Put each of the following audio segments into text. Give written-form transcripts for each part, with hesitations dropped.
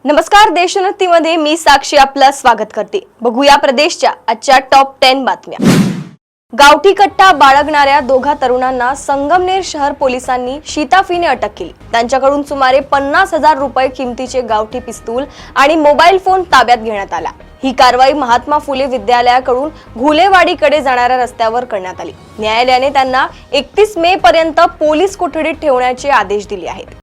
नमस्कार, देशोन्नतीमध्ये मी साक्षी आपलं स्वागत करते। बघूया प्रदेशच्या आजच्या टॉप 10 बातम्या। गावठी कट्टा बाळगणाऱ्या दोघा तरुणांना संगमनेर शहर पोलिसांनी शिताफीने अटक केली। त्यांच्याकडून सुमारे 50,000 रुपये किमतीचे गावठी पिस्तूल आणि मोबाईल फोन ताब्यात घेण्यात आला। ही कारवाई महात्मा फुले विद्यालयाकडून घुलेवाडीकडे जाणाऱ्या रस्त्यावर करण्यात आली। न्यायालयाने त्यांना 31 मे पर्यंत पोलीस कोठडीत ठेवण्याचे आदेश दिले आहेत।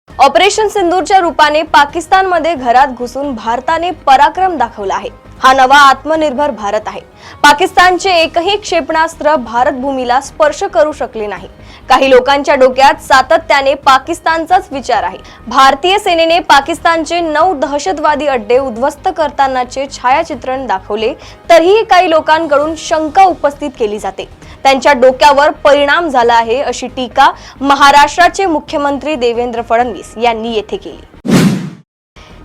ऑपरेशन सिंदूरच्या रूपाने पाकिस्तानमध्ये घरात घुसून भारताने पराक्रम दाखवला आहे। हा नवा आत्मनिर्भर भारत आहे। पाकिस्तानचे एकही क्षेपणास्त्र भारत भूमीला स्पर्श करू शकले नाही। काही लोकांच्या डोक्यात सातत्याने पाकिस्तानचाच विचार आहे। भारतीय सेनेने पाकिस्तानचे 9 दहशतवादी अड्डे उद्ध्वस्त करतानाचे छायाचित्रण दाखवले, तरीही काही लोकांकडून शंका उपस्थित केली जाते। त्यांच्या डोक्यावर परिणाम झाला आहे अशी टीका महाराष्ट्राचे मुख्यमंत्री देवेंद्र फडणवीस यांनी येथे केली।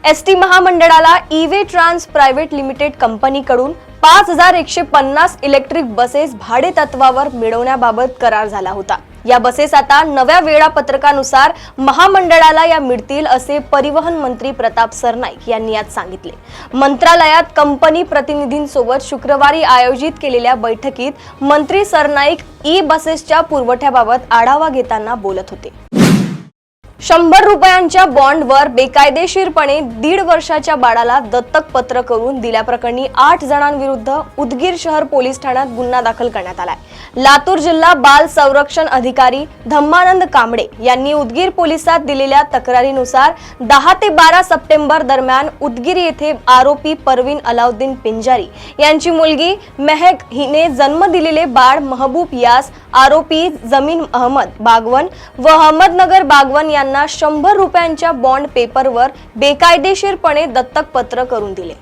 एसटी महामंडळाला ईवे ट्रान्स प्रायव्हेट लिमिटेड कंपनीकडून 5150 इलेक्ट्रिक बसेस भाडे तत्वावर मिळवण्याबाबत करार झाला होता। या बसेस आता नव्या वेळापत्रकानुसार महामंडळाला या मिळतील असे परिवहन मंत्री प्रताप सरनाईक यांनी आज सांगितले। मंत्रालयात कंपनी प्रतिनिधींसोबत शुक्रवारी आयोजित केलेल्या बैठकीत मंत्री सरनाईक ई बसेसच्या पुरवठ्याबाबत आढावा घेताना बोलत होते। 100 रुपयांच्या बॉन्डवर बेकायदेशीरपणे 1.5 वर्षाच्या बाळाला दत्तक पत्र करून दिल्याप्रकरणी 8 जणांविरुद्ध उदगीर शहर पोलीस ठाण्यात गुन्हा दाखल करण्यात आलाय। लातूर जिल्हा बाल संरक्षण अधिकारी धम्मानंद कांबळे यांनी उदगीर पोलिसात दिलेल्या तक्रारीनुसार 10 ते 12 सप्टेंबर दरम्यान उदगीर येथे आरोपी परवीन अलाउद्दीन पिंजारी यांची मुलगी मेहक हिने जन्म दिलेले बाळ महबूब यास आरोपी जमीन अहमद बागवन व अहमदनगर बागवन यांना 100 रुपयांच्या बॉन्ड पेपरवर बेकायदेशीरपणे दत्तक पत्र करून दिले।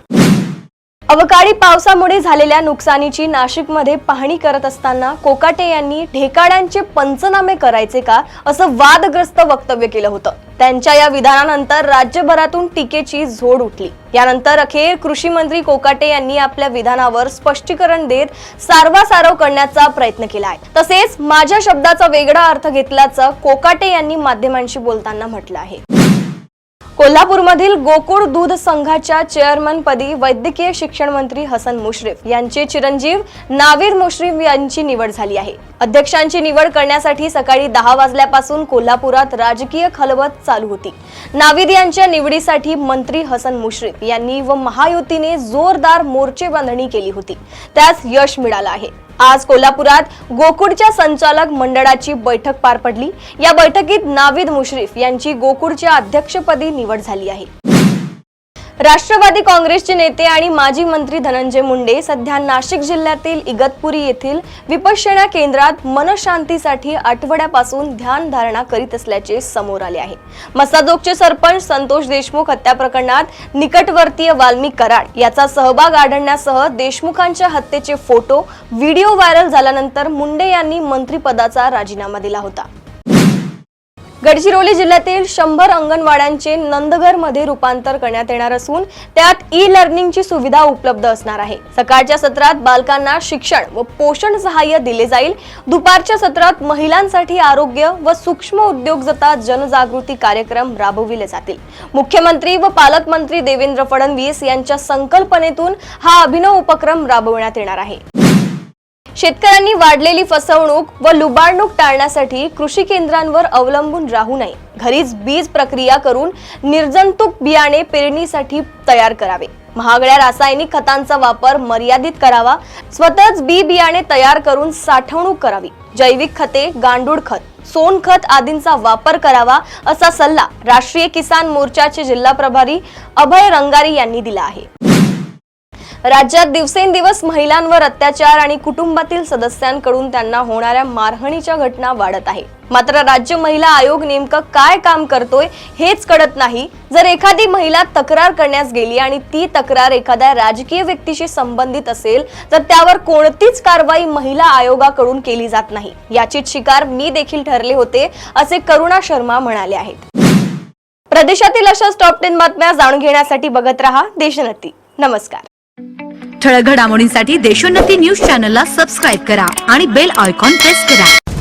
अवकाळी पावसामुळे झालेल्या नुकसानीची नाशिकमध्ये पाहणी करत असताना कोकाटे यांनी ढेकाड्यांचे पंचनामे करायचे का असं वादग्रस्त वक्तव्य केलं होतं। त्यांच्या या विधानानंतर राज्यभरातून टीकेची झोड उठली। यानंतर अखेर कृषी मंत्री कोकाटे यांनी आपल्या विधानावर स्पष्टीकरण देत सारवासारव करण्याचा प्रयत्न केला आहे। तसेच माझ्या शब्दाचा वेगळा अर्थ घेतल्याचं कोकाटे यांनी माध्यमांशी बोलताना म्हटलं आहे। कोल्हापूरमधील गोकुळ दूध संघाच्या चेअरमन पदी वैद्यकीय शिक्षण मंत्री हसन मुश्रीफ यांचे चिरंजीव नावीद मुश्रीफ यांची निवड झाली आहे। अध्यक्षांची निवड करण्यासाठी सकाळी 10 वाजल्यापासून कोल्हापुरात राजकीय खलबत चालू होती। नावीद यांच्या निवडीसाठी मंत्री हसन मुश्रीफ यांनी व महायुतीने जोरदार मोर्चे बांधणी केली होती, त्यास यश मिळालं आहे। आज कोल्हापुरात गोकुळच्या संचालक मंडळाची बैठक पार पडली। या बैठकीत नावीद मुश्रीफ यांची गोकुळच्या अध्यक्षपदी निवड झाली आहे। राष्ट्रवादी काँग्रेसचे नेते आणि माजी मंत्री धनंजय मुंडे सध्या नाशिक जिल्ह्यातील इगतपुरी येथील विपश्यना केंद्रात मनशांतीसाठी आठवड्यापासून ध्यानधारणा करीत असल्याचे समोर आले आहे। मसाजोगचे सरपंच संतोष देशमुख हत्या प्रकरणात निकटवर्तीय वाल्मिक कराड याचा सहभाग आढळण्यासह देशमुखांच्या हत्येचे फोटो व्हिडिओ व्हायरल झाल्यानंतर मुंडे यांनी मंत्रिपदाचा राजीनामा दिला होता। गडचिरोली जिल्ह्यातील 100 अंगणवाड्यांचे नंदघरमध्ये रूपांतर करण्यात येणार असून त्यात ई लर्निंगची सुविधा उपलब्ध असणार आहे। सकाळच्या सत्रात बालकांना शिक्षण व पोषण सहाय्य दिले जाईल। दुपारच्या सत्रात महिलांसाठी आरोग्य व सूक्ष्म उद्योजकता जनजागृती कार्यक्रम राबविले जातील। मुख्यमंत्री व पालकमंत्री देवेंद्र फडणवीस यांच्या संकल्पनेतून हा अभिनव उपक्रम राबविण्यात येणार आहे। शेतकऱ्यांनी वाढलेली फसवणूक व लुबाडणूक टाळण्यासाठी कृषी केंद्रांवर अवलंबून राहू नये। घरीच बीज प्रक्रिया करून निर्जंतुक बियाणे पेरणीसाठी तयार करावे। महागड्या रासायनिक खतांचा वापर मर्यादित करावा। स्वतःच बी बियाणे तयार करून साठवणूक करावी। जैविक खते, गांडूळ खत, सोनखत आदींचा वापर करावा असा सल्ला राष्ट्रीय किसान मोर्चाचे जिल्हा प्रभारी अभय रंगारी यांनी दिला आहे। राज्यात दिवसेंदिवस महिलांवर अत्याचार आणि कुटुंबातील सदस्यांकडून त्यांना होणाऱ्या मारहाणीच्या घटना वाढत आहे। मात्र राज्य महिला आयोग नेमकं काय काम करतोय हेच कळत नाही। जर एखादी महिला तक्रार करण्यास गेली आणि ती तक्रार एखाद्या राजकीय व्यक्तीशी संबंधित असेल तर त्यावर कोणतीच कारवाई महिला आयोगाकडून केली जात नाही। याचीच शिकार मी देखील ठरले होते असे करुणा शर्मा म्हणाले आहेत। प्रदेशातील अशाच टॉप 10 बातम्या जाणून घेण्यासाठी बघत रहा देशोन्नती। नमस्कार। ठळक घडामोडींसाठी देशोन्नती न्यूज चॅनलला सबस्क्राइब करा आणि बेल आयकॉन प्रेस करा।